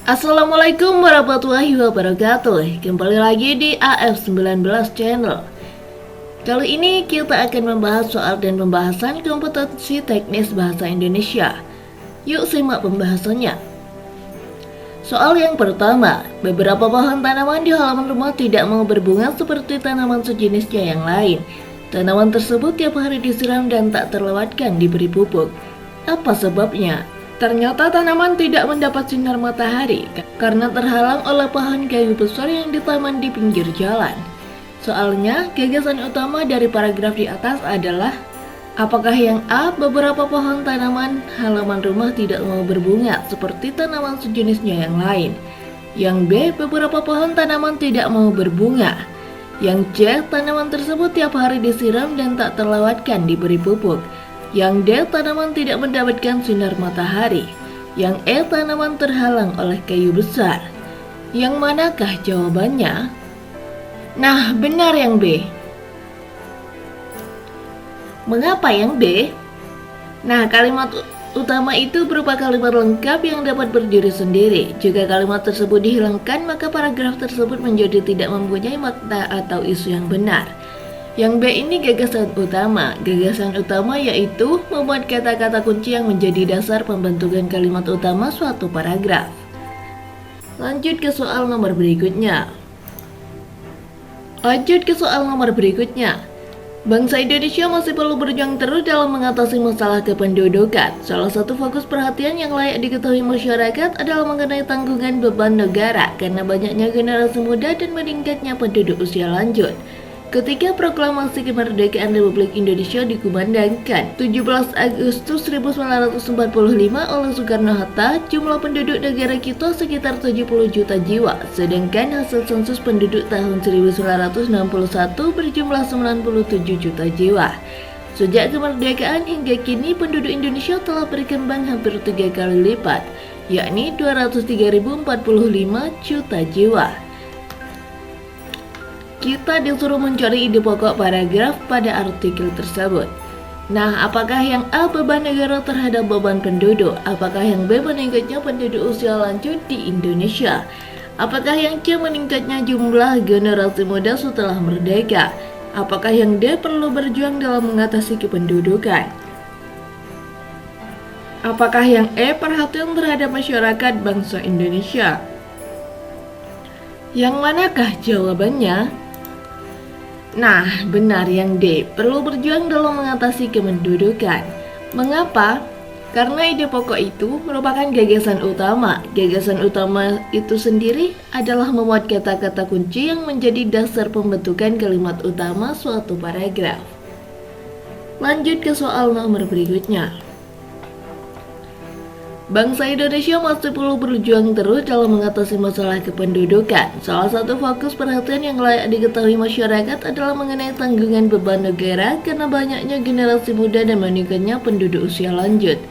Assalamualaikum warahmatullahi wabarakatuh. Kembali lagi di AF19 Channel. Kali ini kita akan membahas soal dan pembahasan kompetensi teknis bahasa Indonesia. Yuk simak pembahasannya. Soal yang pertama, beberapa pohon tanaman di halaman rumah tidak mau berbunga seperti tanaman sejenisnya yang lain. Tanaman tersebut tiap hari disiram dan tak terlewatkan diberi pupuk. Apa sebabnya? Ternyata tanaman tidak mendapat sinar matahari karena terhalang oleh pohon kayu besar yang ditanam di pinggir jalan. Soalnya, gagasan utama dari paragraf di atas adalah apakah yang A, beberapa pohon tanaman halaman rumah tidak mau berbunga seperti tanaman sejenisnya yang lain. Yang B, beberapa pohon tanaman tidak mau berbunga. Yang C, tanaman tersebut tiap hari disiram dan tak terlewatkan diberi pupuk. Yang D, tanaman tidak mendapatkan sinar matahari. Yang E, tanaman terhalang oleh kayu besar. Yang manakah jawabannya? Nah, benar yang B. Mengapa yang B? Nah, kalimat utama itu berupa kalimat lengkap yang dapat berdiri sendiri. Jika kalimat tersebut dihilangkan, maka paragraf tersebut menjadi tidak mempunyai makna atau isu yang benar. Yang B ini gagasan utama. Gagasan utama yaitu membuat kata-kata kunci yang menjadi dasar pembentukan kalimat utama suatu paragraf. Lanjut ke soal nomor berikutnya. Bangsa Indonesia masih perlu berjuang terus dalam mengatasi masalah kependudukan. Salah satu fokus perhatian yang layak diketahui masyarakat adalah mengenai tanggungan beban negara karena banyaknya generasi muda dan meningkatnya penduduk usia lanjut. Ketika proklamasi kemerdekaan Republik Indonesia dikumandangkan 17 Agustus 1945 oleh Soekarno-Hatta, jumlah penduduk negara kita sekitar 70 juta jiwa, sedangkan hasil sensus penduduk tahun 1961 berjumlah 97 juta jiwa. Sejak kemerdekaan hingga kini penduduk Indonesia telah berkembang hampir 3 kali lipat, yakni 203.045 juta jiwa. Kita disuruh mencari ide pokok paragraf pada artikel tersebut. Nah, apakah yang A, beban negara terhadap beban penduduk? Apakah yang B, meningkatnya penduduk usia lanjut di Indonesia? Apakah yang C, meningkatnya jumlah generasi muda setelah merdeka? Apakah yang D, perlu berjuang dalam mengatasi kependudukan? Apakah yang E, perhatian terhadap masyarakat bangsa Indonesia? Yang manakah jawabannya? Nah, benar yang D, perlu berjuang dalam mengatasi kependudukan. Mengapa? Karena ide pokok itu merupakan gagasan utama. Gagasan utama itu sendiri adalah memuat kata-kata kunci yang menjadi dasar pembentukan kalimat utama suatu paragraf. Lanjut ke soal nomor berikutnya. Bangsa Indonesia masih perlu berjuang terus dalam mengatasi masalah kependudukan. Salah satu fokus perhatian yang layak diketahui masyarakat adalah mengenai tanggungan beban negara karena banyaknya generasi muda dan meningkatnya penduduk usia lanjut.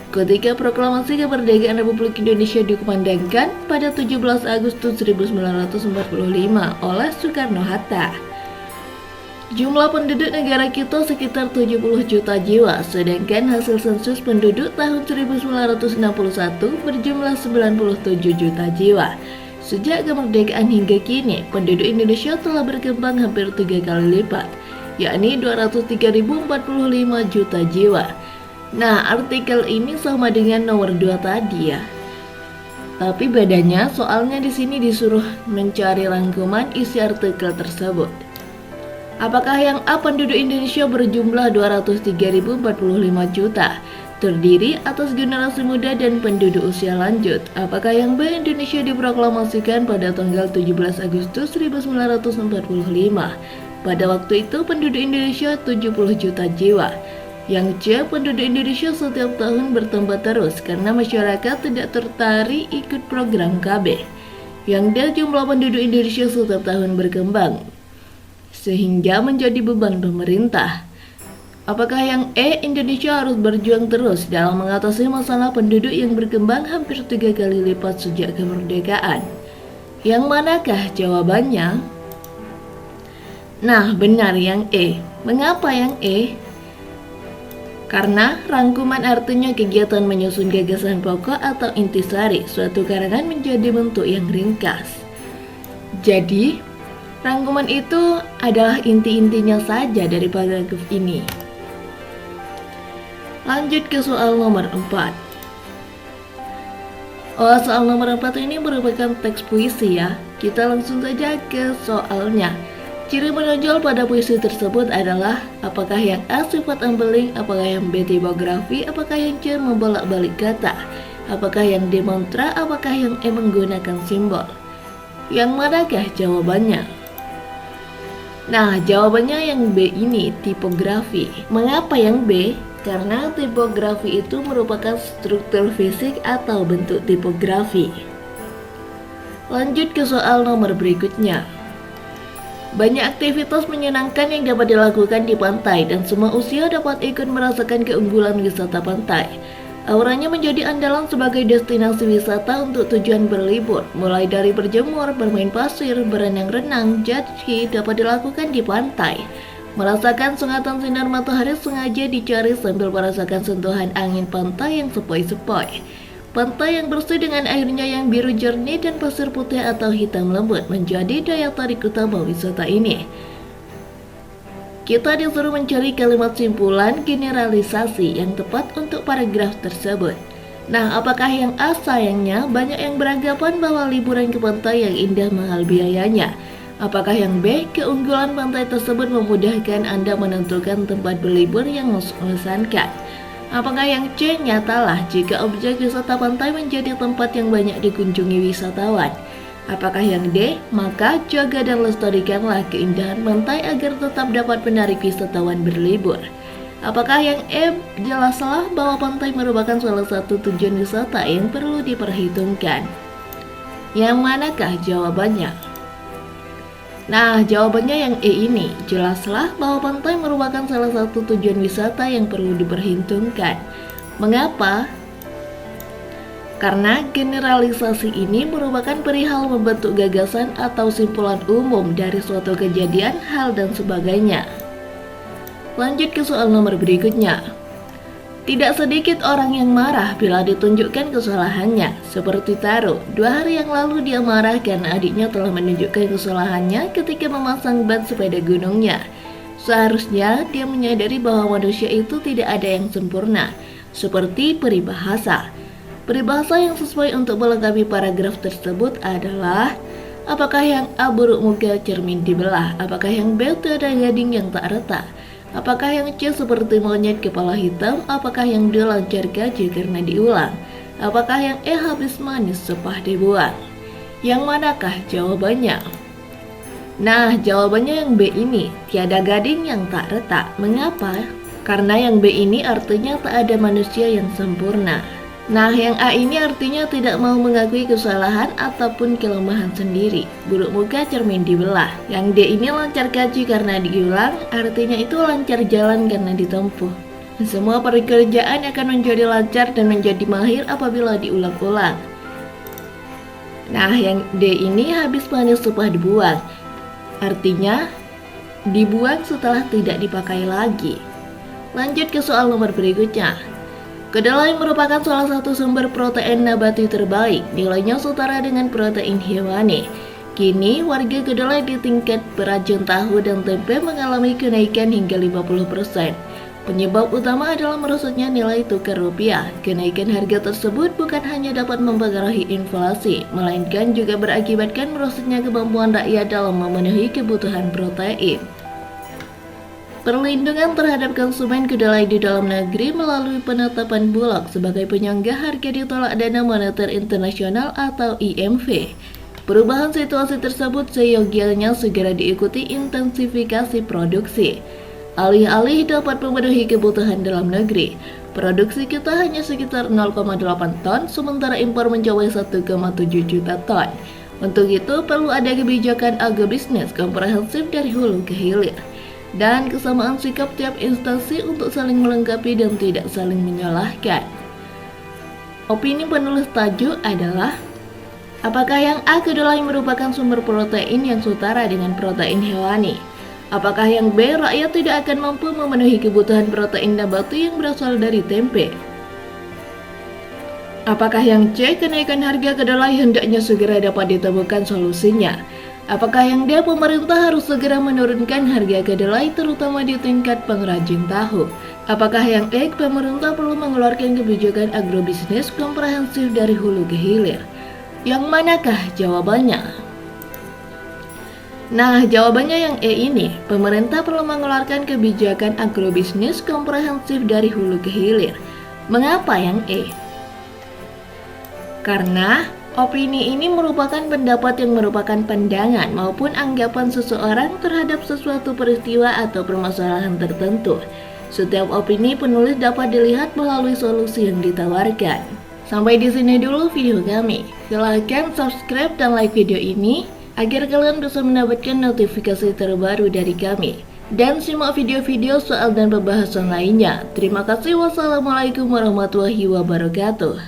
Ketika proklamasi kemerdekaan Republik Indonesia dikumandangkan pada 17 Agustus 1945 oleh Soekarno-Hatta, jumlah penduduk negara kita sekitar 70 juta jiwa, sedangkan hasil sensus penduduk tahun 1961 berjumlah 97 juta jiwa. Sejak kemerdekaan hingga kini, penduduk Indonesia telah berkembang hampir 3 kali lipat, yakni 203.045 juta jiwa. Nah, artikel ini sama dengan nomor 2 tadi ya. Tapi bedanya soalnya di sini disuruh mencari rangkuman isi artikel tersebut. Apakah yang A, penduduk Indonesia berjumlah 203.045 juta, terdiri atas generasi muda dan penduduk usia lanjut? Apakah yang B, Indonesia diproklamasikan pada tanggal 17 Agustus 1945? Pada waktu itu penduduk Indonesia 70 juta jiwa. Yang C, penduduk Indonesia setiap tahun bertambah terus karena masyarakat tidak tertarik ikut program KB. Yang D, jumlah penduduk Indonesia setiap tahun berkembang sehingga menjadi beban pemerintah. Apakah yang E, Indonesia harus berjuang terus dalam mengatasi masalah penduduk yang berkembang hampir 3 kali lipat sejak kemerdekaan? Yang manakah jawabannya? Nah, benar yang E. Mengapa yang E? Karena rangkuman artinya kegiatan menyusun gagasan pokok atau intisari suatu karangan menjadi bentuk yang ringkas. Jadi, rangkuman itu adalah inti-intinya saja dari paragraf ini. Lanjut ke soal nomor 4. Soal nomor 4 ini merupakan teks puisi ya. Kita langsung saja ke soalnya. Ciri menonjol pada puisi tersebut adalah apakah yang A sifat embeling, apakah yang B tipografi, apakah yang C membolak-balik kata, apakah yang D mantra, apakah yang E menggunakan simbol. Yang manakah jawabannya? Nah, jawabannya yang B ini, tipografi. Mengapa yang B? Karena tipografi itu merupakan struktur fisik atau bentuk tipografi. Lanjut ke soal nomor berikutnya. Banyak aktivitas menyenangkan yang dapat dilakukan di pantai dan semua usia dapat ikut merasakan keunggulan wisata pantai. Auranya menjadi andalan sebagai destinasi wisata untuk tujuan berlibur, mulai dari berjemur, bermain pasir, berenang-renang, jet ski dapat dilakukan di pantai. Merasakan sengatan sinar matahari sengaja dicari sambil merasakan sentuhan angin pantai yang sepoi-sepoi. Pantai yang bersih dengan airnya yang biru jernih dan pasir putih atau hitam lembut menjadi daya tarik utama wisata ini. Kita disuruh mencari kalimat simpulan generalisasi yang tepat untuk paragraf tersebut. Nah, apakah yang A? Sayangnya banyak yang beranggapan bahwa liburan ke pantai yang indah mahal biayanya. Apakah yang B? Keunggulan pantai tersebut memudahkan Anda menentukan tempat berlibur yang mengesankan. Apakah yang C? Nyatalah jika objek wisata pantai menjadi tempat yang banyak dikunjungi wisatawan. Apakah yang D? Maka jaga dan lestarikanlah keindahan pantai agar tetap dapat menarik wisatawan berlibur. Apakah yang E? Jelaslah bahwa pantai merupakan salah satu tujuan wisata yang perlu diperhitungkan. Yang manakah jawabannya? Nah, jawabannya yang E ini. Jelaslah bahwa pantai merupakan salah satu tujuan wisata yang perlu diperhitungkan. Mengapa? Karena generalisasi ini merupakan perihal membentuk gagasan atau simpulan umum dari suatu kejadian, hal, dan sebagainya. Lanjut ke soal nomor berikutnya. Tidak sedikit orang yang marah bila ditunjukkan kesalahannya, seperti Taro. 2 hari yang lalu dia marah karena adiknya telah menunjukkan kesalahannya ketika memasang ban sepeda gunungnya. Seharusnya dia menyadari bahwa manusia itu tidak ada yang sempurna, seperti peribahasa. Peribahasa yang sesuai untuk melengkapi paragraf tersebut adalah apakah yang A buruk muka cermin dibelah, apakah yang B tiada gading yang tak retak, apakah yang C seperti monyet kepala hitam, apakah yang D lancar gaji karena diulang, apakah yang E habis manis sepah dibuang. Yang manakah jawabannya? Nah, jawabannya yang B ini, tiada gading yang tak retak. Mengapa? Karena yang B ini artinya tak ada manusia yang sempurna. Nah, yang A ini artinya tidak mau mengakui kesalahan ataupun kelemahan sendiri. Buruk muka cermin dibelah. Yang D ini lancar kaji karena diulang, artinya itu lancar jalan karena ditempuh. Semua pekerjaan akan menjadi lancar dan menjadi mahir apabila diulang-ulang. Nah, yang D ini habis manis sepah dibuang. Artinya, dibuang setelah tidak dipakai lagi. Lanjut ke soal nomor berikutnya. Kedelai merupakan salah satu sumber protein nabati terbaik, nilainya setara dengan protein hewani. Kini, warga kedelai di tingkat perajin tahu dan tempe mengalami kenaikan hingga 50%. Penyebab utama adalah merosotnya nilai tukar rupiah. Kenaikan harga tersebut bukan hanya dapat mempengaruhi inflasi, melainkan juga berakibatkan merosotnya kemampuan rakyat dalam memenuhi kebutuhan protein. Perlindungan terhadap konsumen kedelai di dalam negeri melalui penetapan Bulog sebagai penyangga harga ditolak Dana Moneter Internasional atau IMF. Perubahan situasi tersebut seyogianya segera diikuti intensifikasi produksi. Alih-alih dapat memenuhi kebutuhan dalam negeri, produksi kita hanya sekitar 0,8 ton, sementara impor mencapai 1,7 juta ton. Untuk itu perlu ada kebijakan agrobisnis komprehensif dari hulu ke hilir, dan kesamaan sikap tiap instansi untuk saling melengkapi dan tidak saling menyalahkan. Opini penulis tajuk adalah, apakah yang A kedelai merupakan sumber protein yang setara dengan protein hewani? Apakah yang B, rakyat tidak akan mampu memenuhi kebutuhan protein nabati yang berasal dari tempe? Apakah yang C, kenaikan harga kedelai hendaknya segera dapat ditemukan solusinya? Apakah yang D, pemerintah harus segera menurunkan harga kedelai terutama di tingkat pengrajin tahu? Apakah yang E, pemerintah perlu mengeluarkan kebijakan agrobisnis komprehensif dari hulu ke hilir? Yang manakah jawabannya? Nah, jawabannya yang E ini, pemerintah perlu mengeluarkan kebijakan agrobisnis komprehensif dari hulu ke hilir. Mengapa yang E? Karena opini ini merupakan pendapat yang merupakan pandangan maupun anggapan seseorang terhadap sesuatu peristiwa atau permasalahan tertentu. Setiap opini penulis dapat dilihat melalui solusi yang ditawarkan. Sampai di sini dulu video kami. Silahkan subscribe dan like video ini agar kalian bisa mendapatkan notifikasi terbaru dari kami. Dan simak video-video soal dan pembahasan lainnya. Terima kasih. Wassalamualaikum warahmatullahi wabarakatuh.